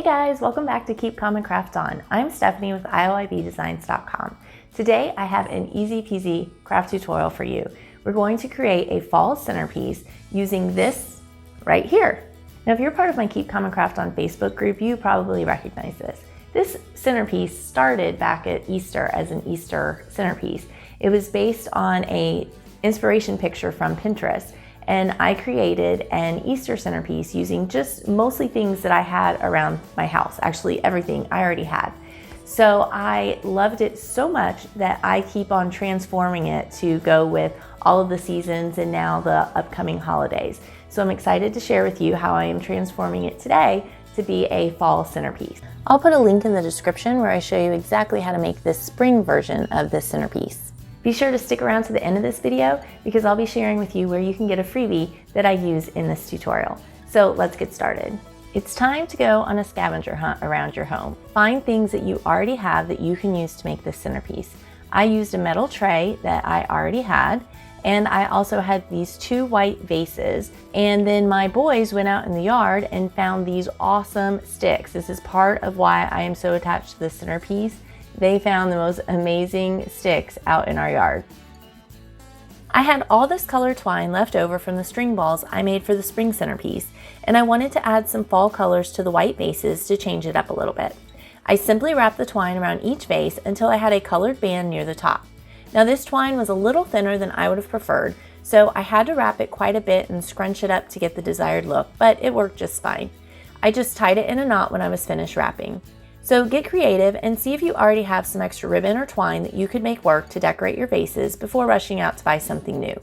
guys, welcome back to Keep Calm and Craft On. I'm Stephanie with ILYBDesigns.com. Today I have an easy peasy craft tutorial for you. We're going to create a fall centerpiece using this right here. Now if you're part of my Keep Calm and Craft On Facebook group, you probably recognize this. This centerpiece started back at Easter as an Easter centerpiece. It was based on an inspiration picture from Pinterest. And I created an Easter centerpiece using just mostly things that I had around my house, actually everything I already had. So I loved it so much that I keep on transforming it to go with all of the seasons and now the upcoming holidays. So I'm excited to share with you how I am transforming it today to be a fall centerpiece. I'll put a link in the description where I show you exactly how to make this spring version of this centerpiece. Be sure to stick around to the end of this video because I'll be sharing with you where you can get a freebie that I use in this tutorial. So let's get started. It's time to go on a scavenger hunt around your home. Find things that you already have that you can use to make this centerpiece. I used a metal tray that I already had, and I also had these two white vases. And then my boys went out in the yard and found these awesome sticks. This is part of why I am so attached to this centerpiece. They found the most amazing sticks out in our yard. I had all this colored twine left over from the string balls I made for the spring centerpiece, and I wanted to add some fall colors to the white vases to change it up a little bit. I simply wrapped the twine around each vase until I had a colored band near the top. Now this twine was a little thinner than I would have preferred, so I had to wrap it quite a bit and scrunch it up to get the desired look, but it worked just fine. I just tied it in a knot when I was finished wrapping. So get creative and see if you already have some extra ribbon or twine that you could make work to decorate your vases before rushing out to buy something new.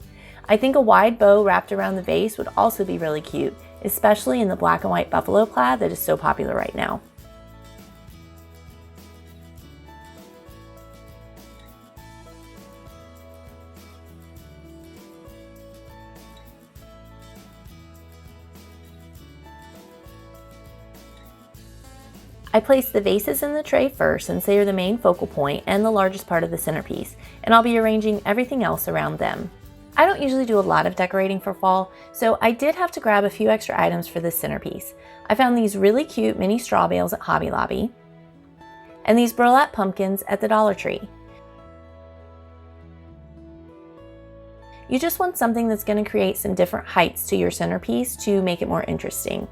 I think a wide bow wrapped around the vase would also be really cute, especially in the black and white buffalo plaid that is so popular right now. I placed the vases in the tray first since they are the main focal point and the largest part of the centerpiece, and I'll be arranging everything else around them. I don't usually do a lot of decorating for fall, so I did have to grab a few extra items for this centerpiece. I found these really cute mini straw bales at Hobby Lobby, and these burlap pumpkins at the Dollar Tree. You just want something that's going to create some different heights to your centerpiece to make it more interesting.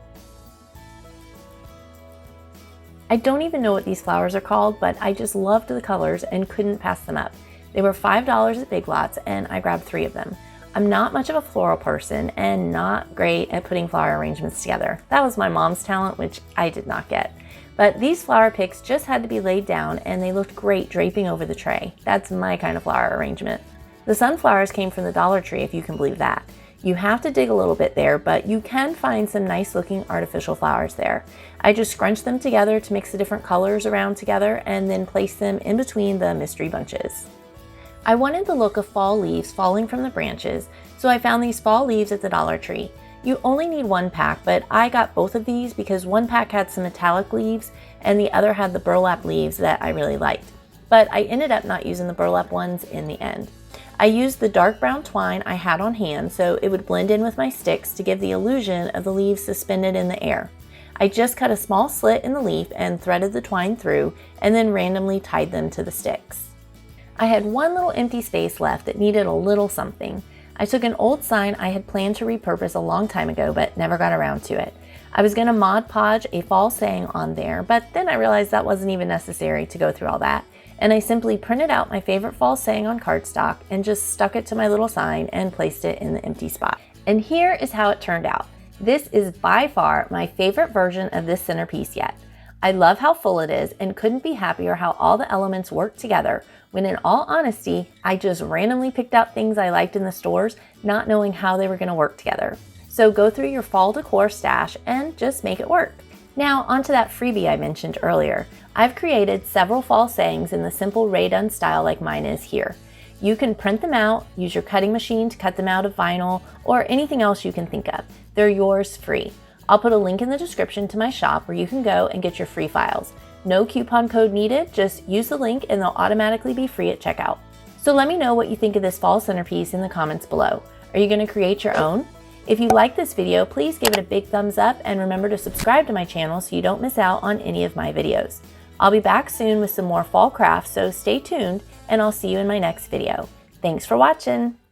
I don't even know what these flowers are called, but I just loved the colors and couldn't pass them up. They were $5 at Big Lots and I grabbed 3 of them. I'm not much of a floral person and not great at putting flower arrangements together. That was my mom's talent, which I did not get. But these flower picks just had to be laid down and they looked great draping over the tray. That's my kind of flower arrangement. The sunflowers came from the Dollar Tree, if you can believe that. You have to dig a little bit there, but you can find some nice looking artificial flowers there. I just scrunched them together to mix the different colors around together and then place them in between the mystery bunches. I wanted the look of fall leaves falling from the branches, so I found these fall leaves at the Dollar Tree. You only need 1 pack, but I got both of these because 1 pack had some metallic leaves and the other had the burlap leaves that I really liked. But I ended up not using the burlap ones in the end. I used the dark brown twine I had on hand so it would blend in with my sticks to give the illusion of the leaves suspended in the air. I just cut a small slit in the leaf and threaded the twine through and then randomly tied them to the sticks. I had one little empty space left that needed a little something. I took an old sign I had planned to repurpose a long time ago but never got around to it. I was going to Mod Podge a fall saying on there, but then I realized that wasn't even necessary to go through all that. And I simply printed out my favorite fall saying on cardstock and just stuck it to my little sign and placed it in the empty spot. And here is how it turned out. This is by far my favorite version of this centerpiece yet. I love how full it is and couldn't be happier how all the elements work together when in all honesty, I just randomly picked out things I liked in the stores, not knowing how they were going to work together. So go through your fall decor stash and just make it work. Now onto that freebie I mentioned earlier. I've created several fall sayings in the simple ray-done style like mine is here. You can print them out, use your cutting machine to cut them out of vinyl, or anything else you can think of. They're yours free. I'll put a link in the description to my shop where you can go and get your free files. No coupon code needed, just use the link and they'll automatically be free at checkout. So let me know what you think of this fall centerpiece in the comments below. Are you going to create your own? If you like this video, please give it a big thumbs up and remember to subscribe to my channel so you don't miss out on any of my videos. I'll be back soon with some more fall crafts, so stay tuned and I'll see you in my next video. Thanks for watching!